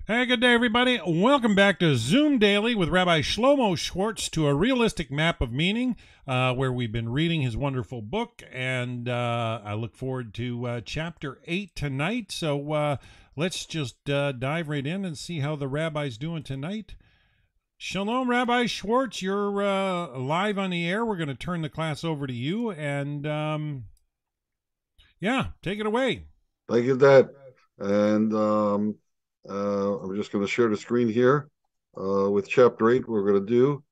Hey, good day, everybody. Welcome back to Zoom Daily with Rabbi Shlomo Schwartz to a realistic map of meaning, where we've been reading his wonderful book, and I look forward to chapter 8 tonight. So let's just dive right in and see how the rabbi's doing tonight. Shalom, Rabbi Schwartz. You're live on the air. We're going to turn the class over to you, and yeah, take it away. Thank you, Dad. And I'm just going to share the screen here with chapter 8. We're going to do.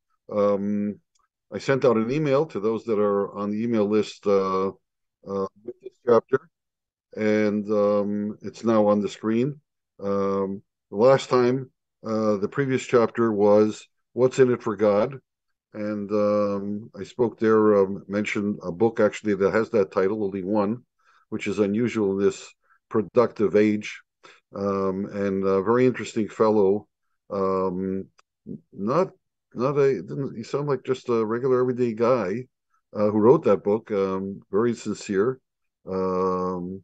I sent out an email to those that are on the email list with this chapter, and it's now on the screen. The last time, the previous chapter was What's in It for God? And I spoke there, mentioned a book actually that has that title, only one, which is unusual in this productive age, and a very interesting fellow. Um, not, not a, didn't he sound like just a regular everyday guy who wrote that book? Very sincere. Um,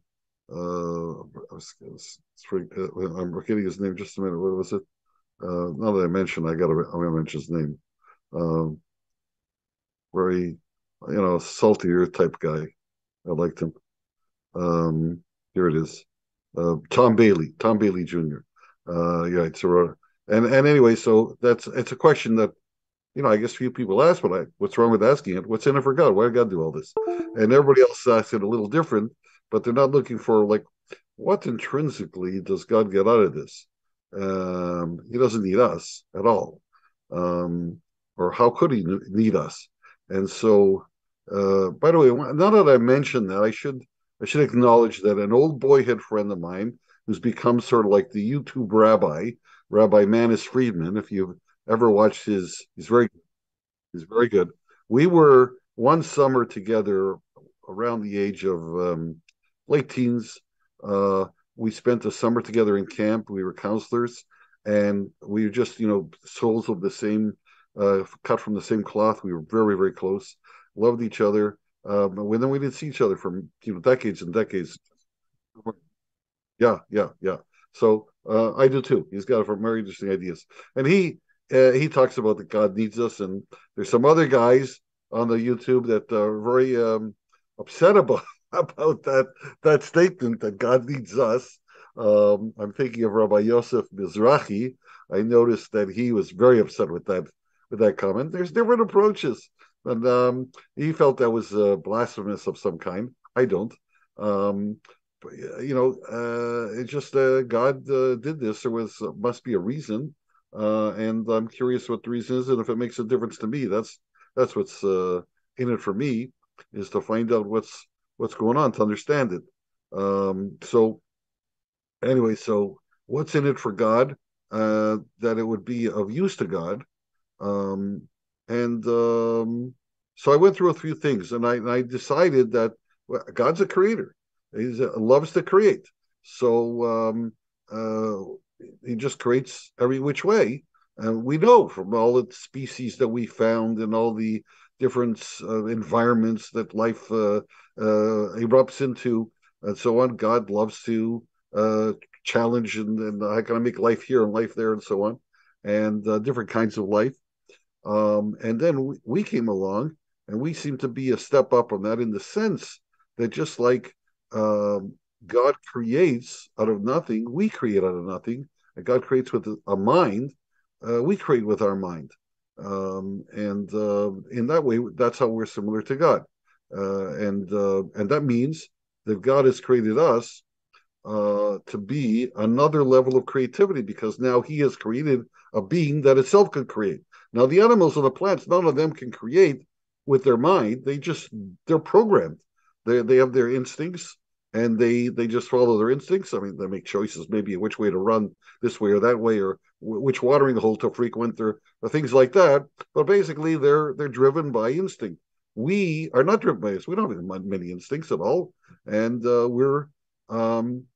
I'm forgetting his name. Just a minute. What was it? Now that I mentioned, I'm gonna mention his name. Um, Very, saltier type guy. I liked him. Here it is. Tom Bailey Jr. Yeah, it's a and anyway, so it's a question that I guess few people ask, but what's wrong with asking it? What's in it for God? Why did God do all this? And everybody else asks it a little different, but they're not looking for like what intrinsically does God get out of this? He doesn't need us at all, um, or how could he need us? And so, by the way, now that I mentioned that, I should acknowledge that an old boyhood friend of mine who's become sort of like the YouTube rabbi, Rabbi Manis Friedman. If you've ever watched he's very good. We were one summer together around the age of late teens. Uh, we spent a summer together in camp. We were counselors, and we were just, souls of the same, cut from the same cloth. We were very, very close, loved each other. Then we didn't see each other for decades and decades. Yeah, yeah, yeah. So I do too. He's got some very interesting ideas, and he talks about that God needs us, and there's some other guys on the YouTube that are very upset about about that statement that God needs us. I'm thinking of Rabbi Yosef Mizrahi. I noticed that he was very upset with that comment. There's different approaches, and he felt that was blasphemous of some kind. I don't. Um, it's just God did this. There was must be a reason, and I'm curious what the reason is, and if it makes a difference to me. That's what's in it for me, is to find out what's going on to understand it. So anyway, so what's in it for God? That it would be of use to God, um, and so I went through a few things, and I decided that God's a creator. He loves to create. So he just creates every which way. And we know from all the species that we found and all the different environments that life erupts into and so on, God loves to challenge and how can I make life here and life there and so on, and different kinds of life. And then we came along and we seem to be a step up on that in the sense that just like God creates out of nothing, we create out of nothing. And God creates with a mind, we create with our mind. And in that way, that's how we're similar to God. And that means that God has created us to be another level of creativity because now he has created a being that itself can create. Now, the animals and the plants, none of them can create with their mind. They're programmed. They have their instincts and they just follow their instincts. I mean, they make choices, maybe which way to run this way or that way, or which watering hole to frequent, or things like that. But basically, they're driven by instinct. We are not driven by this. We don't have many instincts at all, and we're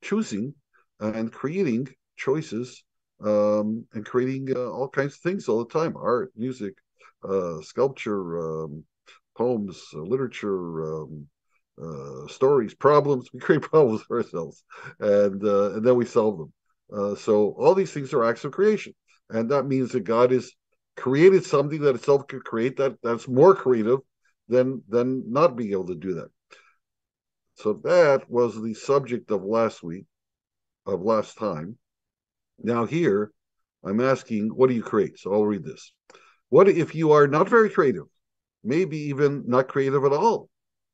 choosing and creating choices and creating all kinds of things all the time: art, music, sculpture, poems, literature, stories, problems. We create problems for ourselves, and then we solve them. So all these things are acts of creation. And that means that God has created something that itself could create that's more creative than not being able to do that. So that was the subject of last time. Now here, I'm asking, what do you create? So I'll read this. What if you are not very creative, maybe even not creative at all?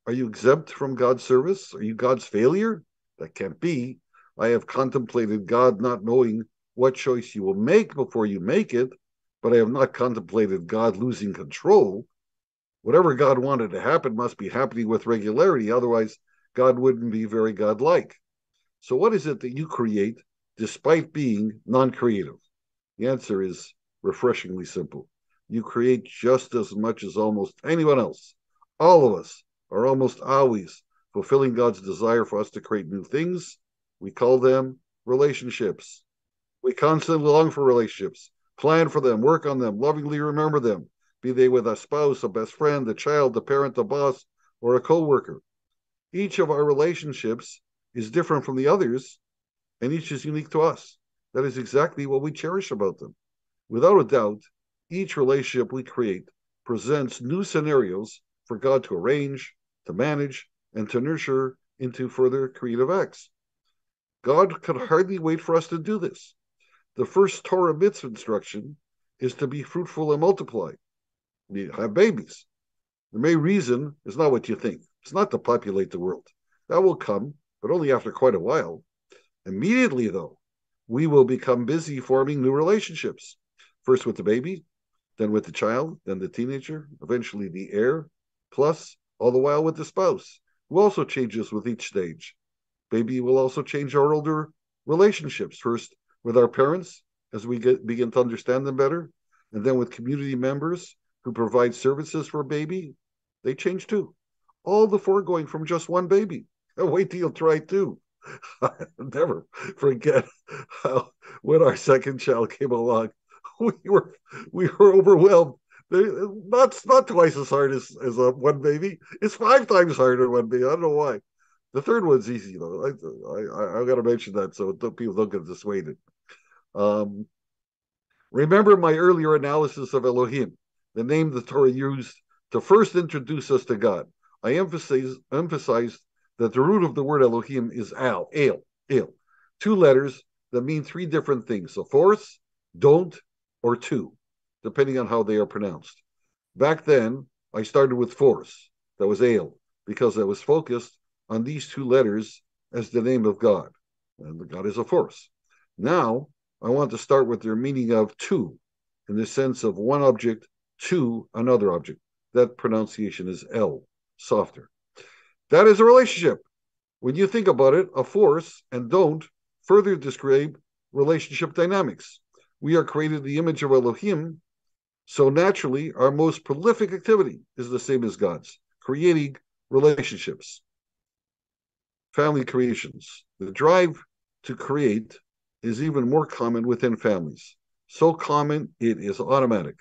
Are you exempt from God's service? Are you God's failure? That can't be. I have contemplated God not knowing what choice you will make before you make it, but I have not contemplated God losing control. Whatever God wanted to happen must be happening with regularity. Otherwise, God wouldn't be very godlike. So what is it that you create despite being non-creative? The answer is refreshingly simple. You create just as much as almost anyone else. All of us are almost always fulfilling God's desire for us to create new things. We call them relationships. We constantly long for relationships, plan for them, work on them, lovingly remember them, be they with a spouse, a best friend, a child, a parent, a boss, or a co-worker. Each of our relationships is different from the others, and each is unique to us. That is exactly what we cherish about them. Without a doubt, each relationship we create presents new scenarios for God to arrange, to manage, and to nurture into further creative acts. God could hardly wait for us to do this. The first Torah mitzvah instruction is to be fruitful and multiply. You have babies. The main reason is not what you think. It's not to populate the world. That will come, but only after quite a while. Immediately, though, we will become busy forming new relationships. First with the baby, then with the child, then the teenager, eventually the heir, plus all the while with the spouse, who also changes with each stage. Baby will also change our older relationships, first with our parents as we begin to understand them better, and then with community members who provide services for baby. They change too. All the foregoing from just one baby. Wait till you try two. I'll never forget how when our second child came along, we were overwhelmed. Not twice as hard as one baby. It's 5 times harder than one baby. I don't know why. The third one's easy though. I got to mention that so people don't get dissuaded. Um, Remember my earlier analysis of Elohim, the name the Torah used to first introduce us to God. I emphasized that the root of the word Elohim is al, two letters that mean three different things: a force, don't, or to, depending on how they are pronounced. Back then, I started with force, that was al, because I was focused on these two letters as the name of God, and God is a force. Now, I want to start with their meaning of to, in the sense of one object to another object. That pronunciation is L, softer. That is a relationship. When you think about it, a force and don't further describe relationship dynamics. We are created in the image of Elohim, so naturally our most prolific activity is the same as God's, creating relationships, family creations. The drive to create is even more common within families. So common, it is automatic.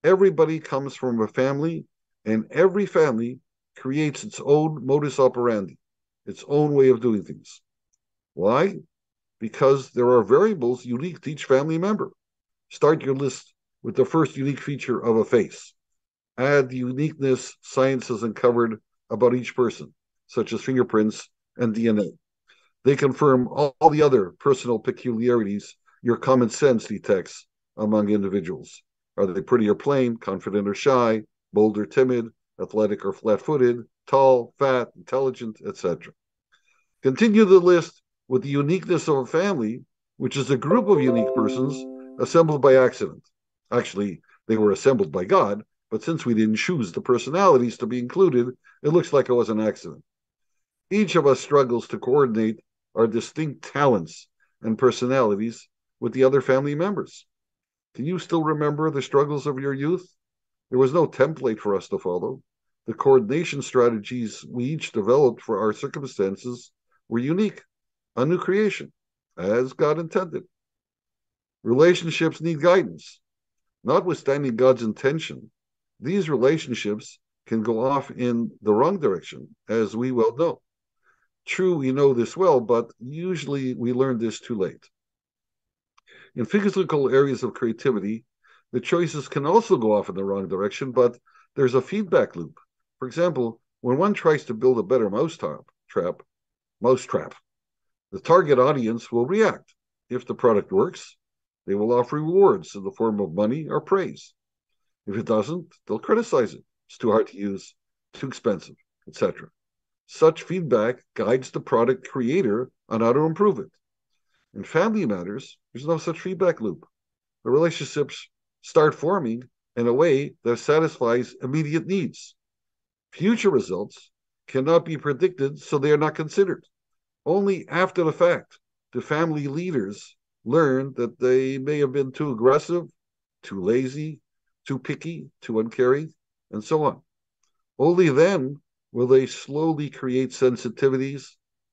Everybody comes from a family, and every family creates its own modus operandi, its own way of doing things. Why? Because there are variables unique to each family member. Start your list with the first unique feature of a face. Add the uniqueness science has uncovered about each person, such as fingerprints and DNA. They confirm all the other personal peculiarities your common sense detects among individuals. Are they pretty or plain, confident or shy, bold or timid, athletic or flat-footed, tall, fat, intelligent, etc. Continue the list with the uniqueness of a family, which is a group of unique persons assembled by accident. Actually, they were assembled by God, but since we didn't choose the personalities to be included, it looks like it was an accident. Each of us struggles to coordinate our distinct talents and personalities with the other family members. Can you still remember the struggles of your youth? There was no template for us to follow. The coordination strategies we each developed for our circumstances were unique, a new creation, as God intended. Relationships need guidance. Notwithstanding God's intention, these relationships can go off in the wrong direction, as we well know. True, we know this well, but usually we learn this too late. In physical areas of creativity, the choices can also go off in the wrong direction, but there's a feedback loop. For example, when one tries to build a better mousetrap, the target audience will react. If the product works, they will offer rewards in the form of money or praise. If it doesn't, they'll criticize it. It's too hard to use, too expensive, etc. Such feedback guides the product creator on how to improve it. In family matters, there's no such feedback loop. The relationships start forming in a way that satisfies immediate needs. Future results cannot be predicted, so they are not considered. Only after the fact do family leaders learn that they may have been too aggressive, too lazy, too picky, too uncaring, and so on. Only then will they slowly create sensitivities,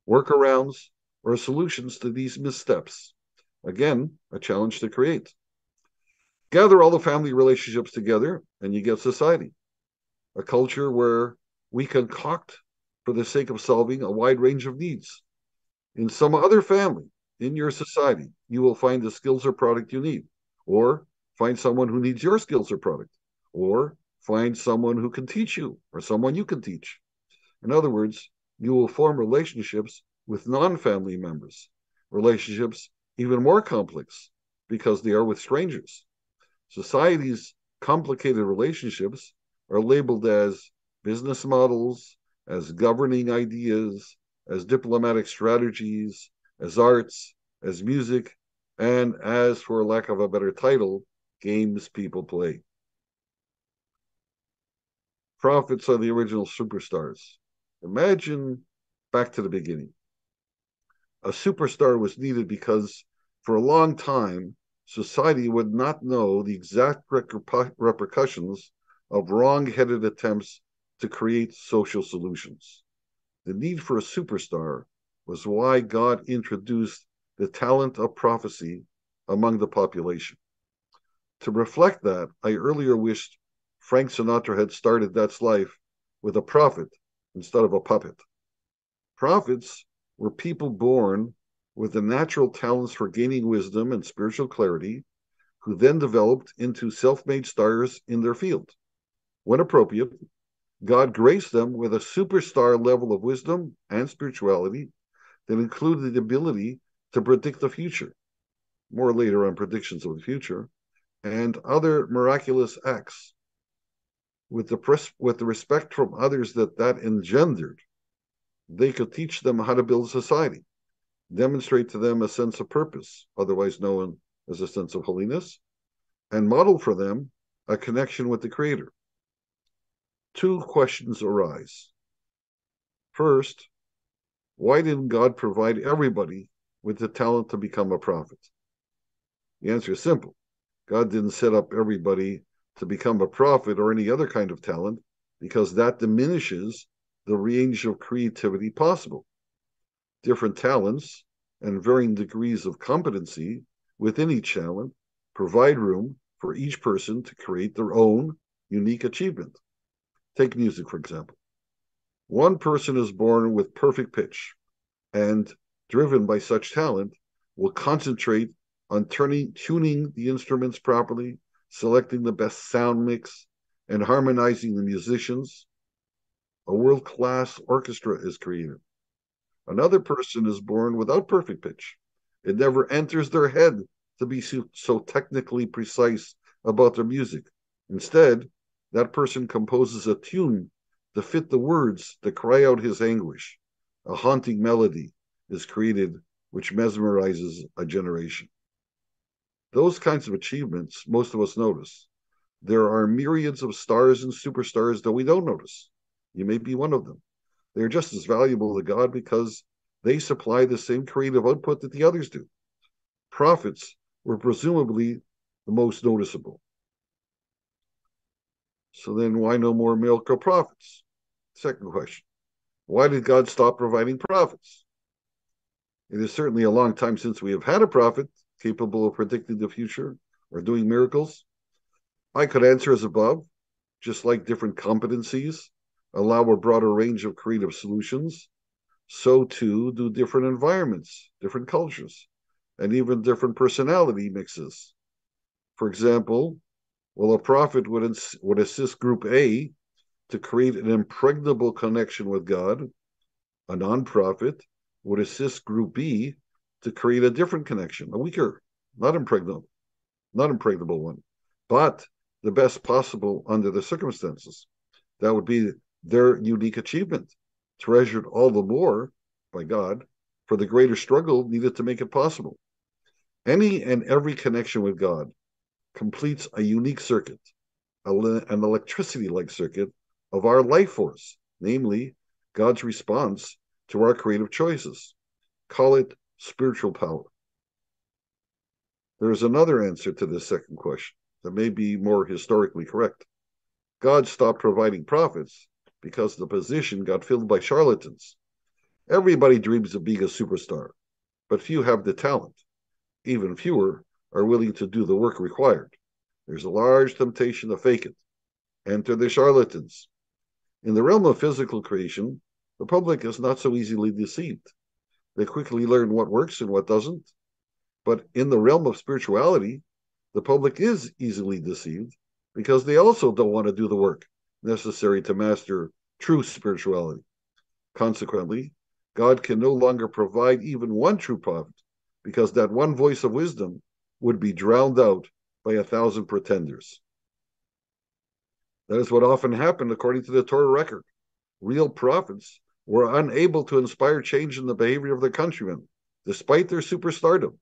workarounds, or solutions to these missteps. Again, a challenge to create. Gather all the family relationships together, and you get society, a culture where we concoct for the sake of solving a wide range of needs. In some other family, in your society, you will find the skills or product you need, or find someone who needs your skills or product, or find someone who can teach you, or someone you can teach. In other words, you will form relationships with non-family members, relationships even more complex because they are with strangers. Society's complicated relationships are labeled as business models, as governing ideas, as diplomatic strategies, as arts, as music, and as, for lack of a better title, games people play. Prophets are the original superstars. Imagine back to the beginning. A superstar was needed because for a long time, society would not know the exact repercussions of wrong-headed attempts to create social solutions. The need for a superstar was why God introduced the talent of prophecy among the population. To reflect that, I earlier wished Frank Sinatra had started That's Life with a prophet instead of a puppet. Prophets were people born with the natural talents for gaining wisdom and spiritual clarity, who then developed into self-made stars in their field. When appropriate, God graced them with a superstar level of wisdom and spirituality that included the ability to predict the future, more later on predictions of the future, and other miraculous acts. With the respect from others that engendered, they could teach them how to build a society, demonstrate to them a sense of purpose, otherwise known as a sense of holiness, and model for them a connection with the Creator. Two questions arise. First, why didn't God provide everybody with the talent to become a prophet? The answer is simple. God didn't set up everybody to become a prophet or any other kind of talent because that diminishes the range of creativity possible. Different talents and varying degrees of competency within each talent provide room for each person to create their own unique achievement. Take music, for example. One person is born with perfect pitch and, driven by such talent, will concentrate on tuning the instruments properly, selecting the best sound mix, and harmonizing the musicians. A world-class orchestra is created. Another person is born without perfect pitch. It never enters their head to be so technically precise about their music. Instead, that person composes a tune to fit the words that cry out his anguish. A haunting melody is created which mesmerizes a generation. Those kinds of achievements most of us notice. There are myriads of stars and superstars that we don't notice. You may be one of them. They're just as valuable to God because they supply the same creative output that the others do. Prophets were presumably the most noticeable. So then why no more male prophets? Second question. Why did God stop providing prophets? It is certainly a long time since we have had a prophet capable of predicting the future or doing miracles. I could answer as above, just like different competencies allow a broader range of creative solutions, so too do different environments, different cultures, and even different personality mixes. For example, well, a prophet would assist Group A to create an impregnable connection with God. A non-prophet would assist Group B to create a different connection, a weaker, not impregnable, not impregnable one, but the best possible under the circumstances. That would be their unique achievement, treasured all the more by God for the greater struggle needed to make it possible. Any and every connection with God completes a unique circuit, an electricity-like circuit of our life force, namely God's response to our creative choices. Call it spiritual power. There is another answer to this second question that may be more historically correct. God stopped providing prophets because the position got filled by charlatans. Everybody dreams of being a superstar, but few have the talent. Even fewer are willing to do the work required. There's a large temptation to fake it. Enter the charlatans. In the realm of physical creation, the public is not so easily deceived. They quickly learn what works and what doesn't. But in the realm of spirituality, the public is easily deceived because they also don't want to do the work necessary to master true spirituality. Consequently, God can no longer provide even one true prophet because that one voice of wisdom would be drowned out by 1,000 pretenders. That is what often happened according to the Torah record. Real prophets were unable to inspire change in the behavior of their countrymen, despite their superstardom.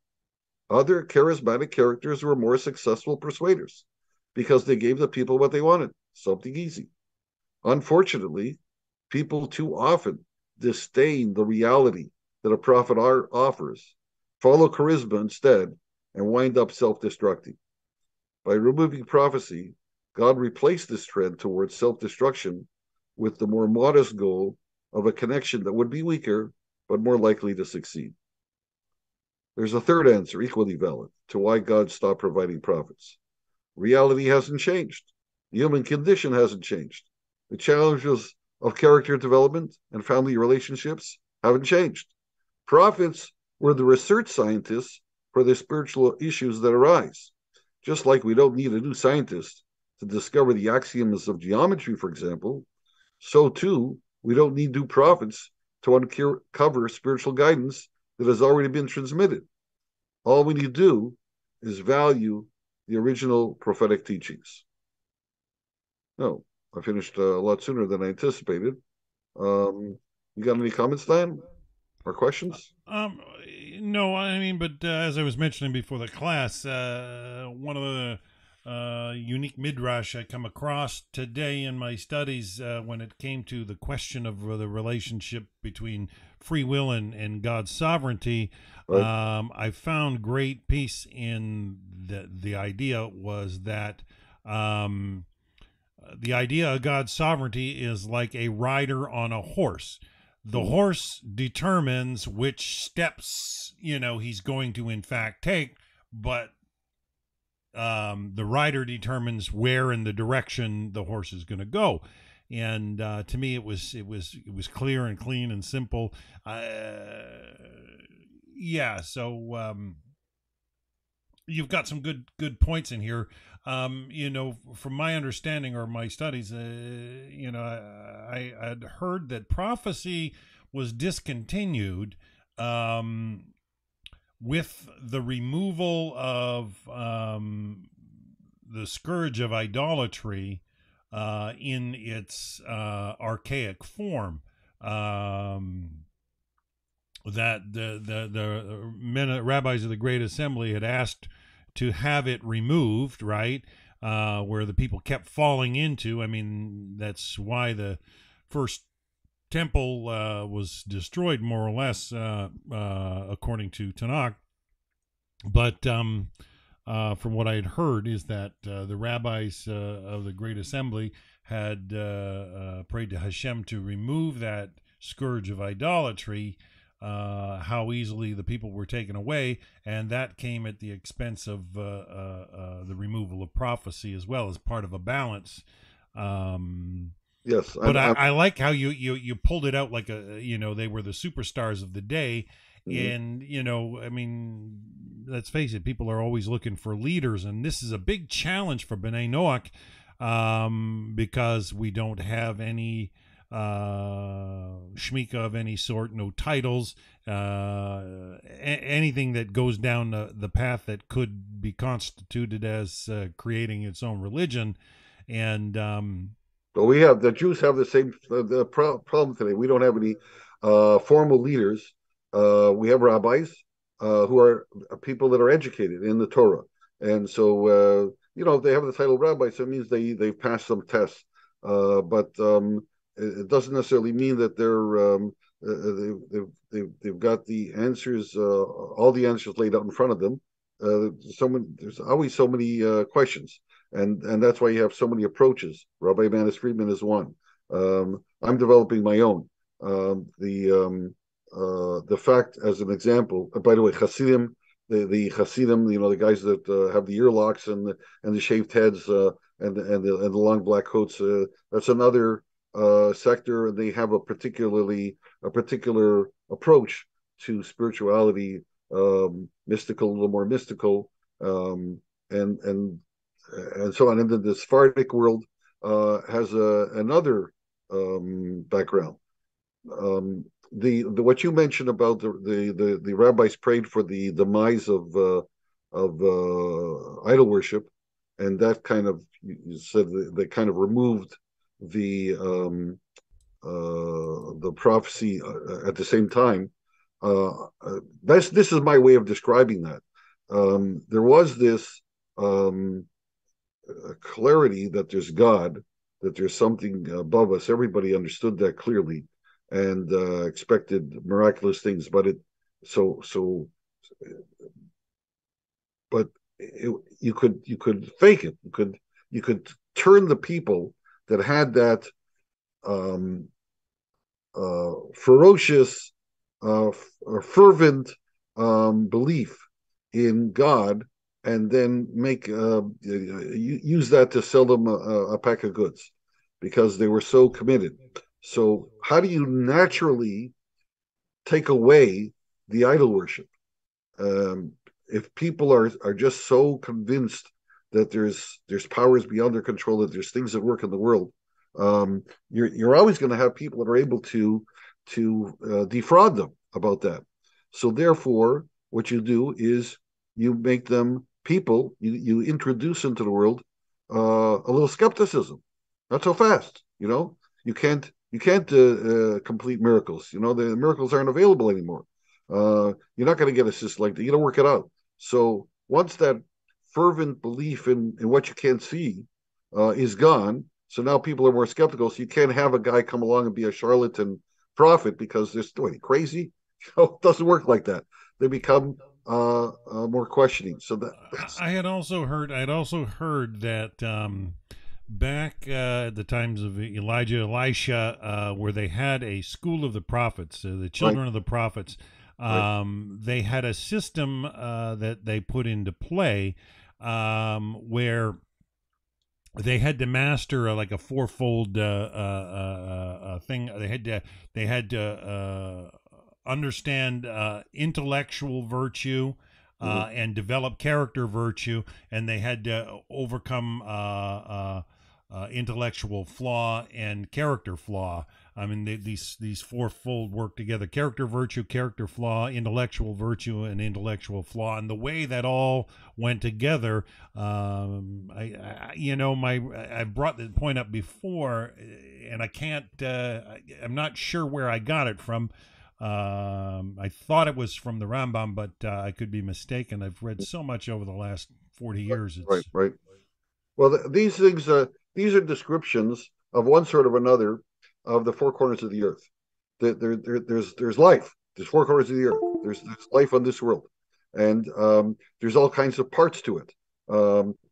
Other charismatic characters were more successful persuaders because they gave the people what they wanted, something easy. Unfortunately, people too often disdain the reality that a prophet offers, follow charisma instead, and wind up self-destructing. By removing prophecy, God replaced this trend towards self-destruction with the more modest goal of a connection that would be weaker, but more likely to succeed. There's a third answer, equally valid, to why God stopped providing prophets. Reality hasn't changed. The human condition hasn't changed. The challenges of character development and family relationships haven't changed. Prophets were the research scientists for the spiritual issues that arise. Just like we don't need a new scientist to discover the axioms of geometry, for example, so too we don't need new prophets to uncover spiritual guidance that has already been transmitted. All we need to do is value the original prophetic teachings. No, I finished a lot sooner than I anticipated. You got any comments, Dan, or questions? No, I mean, but as I was mentioning before the class, one of the unique midrash I come across today in my studies when it came to the question of the relationship between free will and God's sovereignty, Right. I found great peace in the idea was that the idea of God's sovereignty is like a rider on a horse. The horse determines which steps, he's going to in fact take, but the rider determines where in the direction the horse is going to go. And to me, it was clear and clean and simple. Yeah. So you've got some good points in here. From my understanding or my studies, I had heard that prophecy was discontinued with the removal of the scourge of idolatry in its archaic form. That the men rabbis of the Great Assembly had asked to have it removed, right? Where the people kept falling into. I mean, that's why the first temple was destroyed, more or less, according to Tanakh. But from what I had heard is that the rabbis of the Great Assembly had prayed to Hashem to remove that scourge of idolatry, how easily the people were taken away, and that came at the expense of the removal of prophecy as well as part of a balance. Yes, But I like how you pulled it out like they were the superstars of the day. And, I mean, let's face it, people are always looking for leaders, and this is a big challenge for B'nai Noach, because we don't have any shmika of any sort, no titles, anything that goes down the path that could be constituted as creating its own religion. And but the Jews have the same problem today. We don't have any formal leaders. We have rabbis who are people that are educated in the Torah, and so if they have the title rabbi, so it means they've passed some tests. But it doesn't necessarily mean that they've got the answers, all the answers laid out in front of them. There's always so many questions, and that's why you have so many approaches. Rabbi Manis Friedman is one. I'm developing my own. The fact, as an example, by the way, Hasidim, the Hasidim, the guys that have the earlocks and the shaved heads and the long black coats, that's another sector, and they have a particular approach to spirituality, mystical, a little more mystical, and so on. And then the Sephardic world has another background. What you mentioned about the rabbis prayed for the demise of idol worship, and that kind of, you said, they kind of removed the prophecy at the same time. This is my way of describing that. There was this clarity that there's God, that there's something above us. Everybody understood that clearly and expected miraculous things, but you could fake it. You could turn the people that had that ferocious, fervent belief in God, and then use that to sell them a pack of goods because they were so committed. So how do you naturally take away the idol worship? If people are just so convinced that there's powers beyond their control, that there's things that work in the world, you're always going to have people that are able to defraud them about that. So therefore, what you do is you make them people. You introduce into the world a little skepticism. Not so fast. You can't complete miracles. The miracles aren't available anymore. You're not going to get assist like that. You don't work it out. So once that fervent belief in what you can't see is gone, so now people are more skeptical. So you can't have a guy come along and be a charlatan prophet because they're crazy. It doesn't work like that. They become more questioning. So I had also heard that back at the times of Elijah, Elisha, where they had a school of the prophets, the children Right. of the prophets. They had a system that they put into play where they had to master like a fourfold thing. They had to understand intellectual virtue and develop character virtue, and they had to overcome intellectual flaw and character flaw. I mean, these fourfold work together: character virtue, character flaw, intellectual virtue, and intellectual flaw. And the way that all went together, I've brought the point up before, and I'm not sure where I got it from. I thought it was from the Rambam, but I could be mistaken. I've read so much over the last 40 years. Right. Well, these things, these are descriptions of one sort or another of the four corners of the earth. There's life. There's four corners of the earth. There's life on this world, and there's all kinds of parts to it.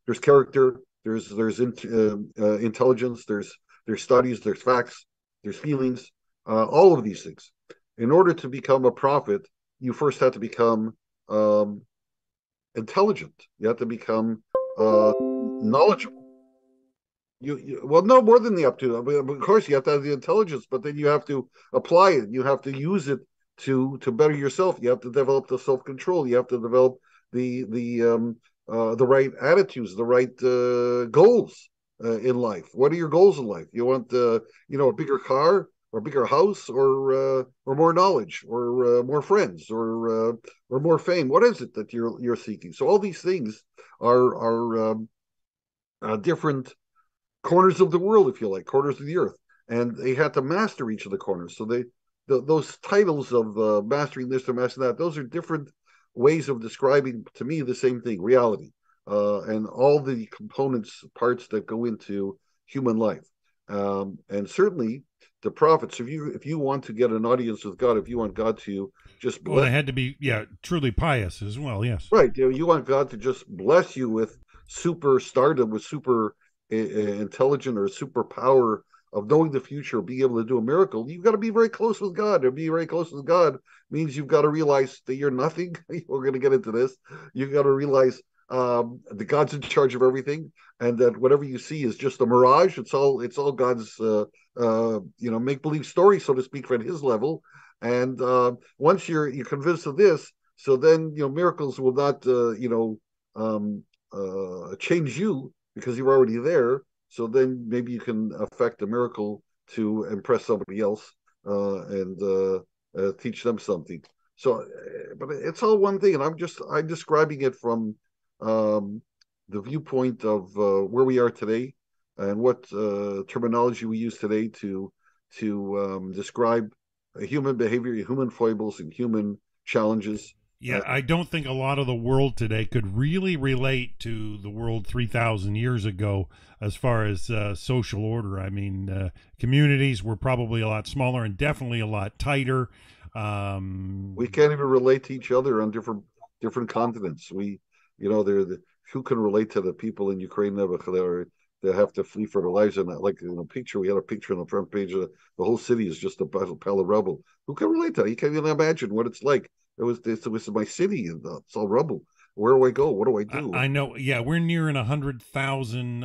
There's character. There's intelligence. There's studies. There's facts. There's feelings. All of these things. In order to become a prophet, you first have to become intelligent. You have to become knowledgeable. Well, no more than the aptitude. I mean, of course, you have to have the intelligence, but then you have to apply it. You have to use it to better yourself. You have to develop the self-control. You have to develop the right attitudes, the right goals in life. What are your goals in life? You want a bigger car or a bigger house or more knowledge or more friends or more fame? What is it that you're seeking? So all these things are different corners of the world, if you like, corners of the earth, and they had to master each of the corners. So those titles of mastering this or mastering that, those are different ways of describing to me the same thing, reality, and all the components, parts that go into human life. And certainly the prophets, if you want to get an audience with God, if you want God to just Well, bless, they had to be, yeah, truly pious as well. Yes. right, you want God to just bless you with super stardom, with super intelligent or superpower of knowing the future, being able to do a miracle, you've got to be very close with God. And being very close with God means you've got to realize that you're nothing. We're going to get into this. You've got to realize that God's in charge of everything, and that whatever you see is just a mirage. It's all God's make believe story, so to speak, at His level. And once you're convinced of this, so then miracles will not change you because you're already there. So then maybe you can affect a miracle to impress somebody else and teach them something. So, but it's all one thing, and I'm describing it from the viewpoint of where we are today and what terminology we use today to describe human behavior, human foibles, and human challenges. Yeah, I don't think a lot of the world today could really relate to the world 3,000 years ago as far as social order. I mean, communities were probably a lot smaller and definitely a lot tighter. We can't even relate to each other on different continents. Who can relate to the people in Ukraine that have to flee for their lives? And like in a picture, we had a picture on the front page of the whole city is just a pile of rubble. Who can relate to that? You can't even imagine what it's like. It was my city, and it's all rubble. Where do I go? What do I do? I know. Yeah, we're nearing 100,000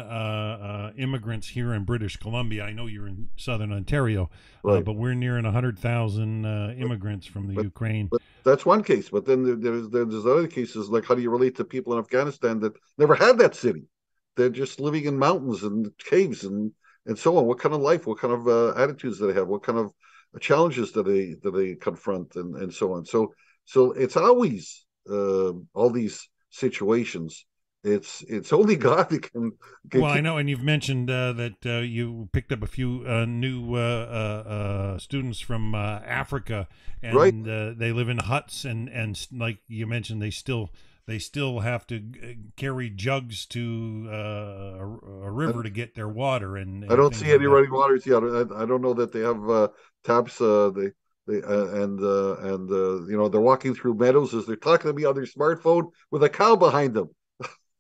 immigrants here in British Columbia. I know you're in southern Ontario, Right. but we're nearing 100,000 immigrants from the But Ukraine. but that's one case. But then there's other cases, like how do you relate to people in Afghanistan that never had that city? They're just living in mountains and caves and so on. What kind of life? What kind of attitudes do they have? What kind of challenges do they confront and so on? So it's always all these situations. It's only God that can Well, I keep know, and you've mentioned that you picked up a few new students from Africa, right. and they live in huts, and like you mentioned, they still have to carry jugs to a river to get their water I and don't things see like any that. running waters yet. I don't know that they have taps. They they're walking through meadows as they're talking to me on their smartphone with a cow behind them.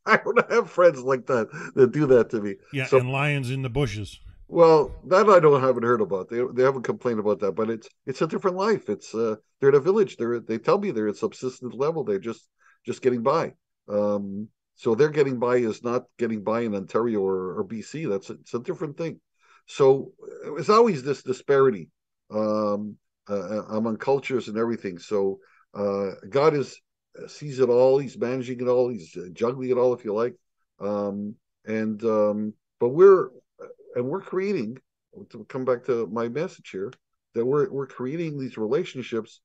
I don't have friends like that do that to me. Yeah, So, and lions in the bushes. well, that haven't heard about. They haven't complained about that, but it's a different life. It's they're in a village. They tell me they're at subsistence level. They're just getting by. So they're getting by is not getting by in Ontario or BC. It's a different thing. So it was always this disparity among cultures and everything. So God sees it all. He's managing it all. He's juggling it all, if you like. And but we're creating, to come back to my message here, that we're creating these relationships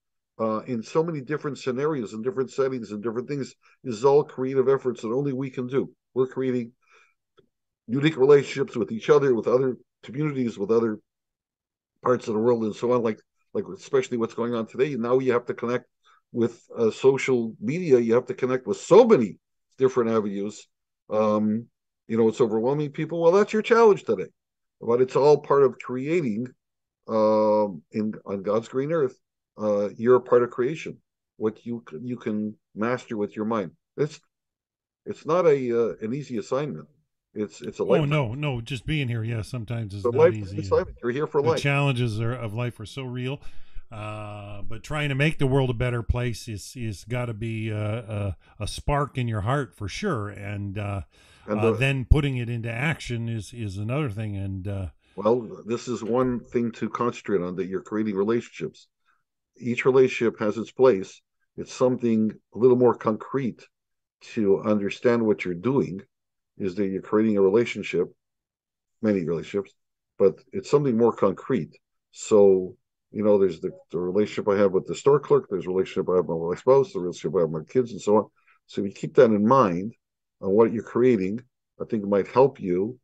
in so many different scenarios and different settings and different things. This is all creative efforts that only we can do. We're creating unique relationships with each other, with other communities, with other parts of the world, and so on. Like especially what's going on today. Now you have to connect with social media. You have to connect with so many different avenues. It's overwhelming people. Well, that's your challenge today, but it's all part of creating on God's green earth. You're a part of creation. What you can master with your mind. It's not an easy assignment. It's a Oh lifetime. no, no, just being here, yeah, sometimes is It's a not lifetime easy. assignment. You're here for The life. challenges of life are so real. But trying to make the world a better place is got to be a spark in your heart for sure, and And the then putting it into action is another thing. And Well, this is one thing to concentrate on, that you're creating relationships. Each relationship has its place. It's something a little more concrete to understand what you're doing is that you're creating a relationship, many relationships, but it's something more concrete. So, there's the relationship I have with the store clerk, there's a relationship I have with my spouse, the relationship I have with my kids, and so on. So if you keep that in mind on what you're creating, I think it might help you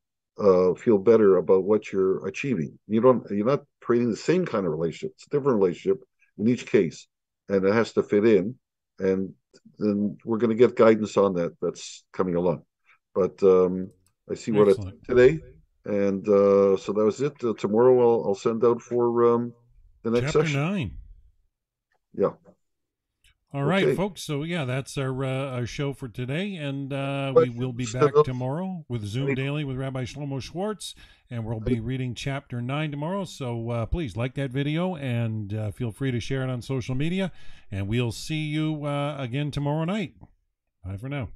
feel better about what you're achieving. You're not creating the same kind of relationship. It's a different relationship in each case, and it has to fit in. And then we're going to get guidance on that. That's coming along. But I see what I Excellent. did today, and so that was it. Tomorrow I'll send out for the next Chapter session. 9. Yeah. All right, Okay. folks. So yeah, that's our show for today, and we will be Questions? back tomorrow with Zoom Daily with Rabbi Shlomo Schwartz, and we'll be reading chapter 9 tomorrow. So please like that video and feel free to share it on social media, and we'll see you again tomorrow night. Bye for now.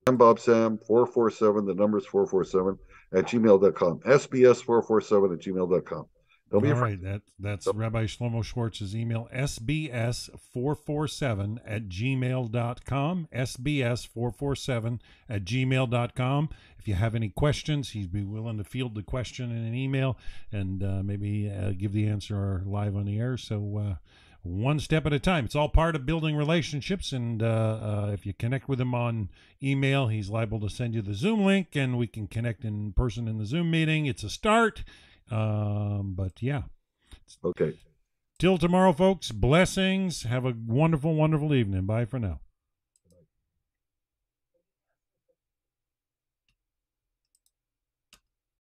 I'm Bob Sam 447. The number is 447 at gmail.com. SBS447 at gmail.com. Don't be All afraid. right, that's Rabbi Shlomo Schwartz's email, sbs447 at gmail.com, sbs447 at gmail.com. If you have any questions, he'd be willing to field the question in an email and maybe give the answer live on the air. So one step at a time. It's all part of building relationships, and if you connect with him on email, he's liable to send you the Zoom link, and we can connect in person in the Zoom meeting. It's a start. But yeah. Okay. Till tomorrow, folks. Blessings. Have a wonderful, wonderful evening. Bye for now.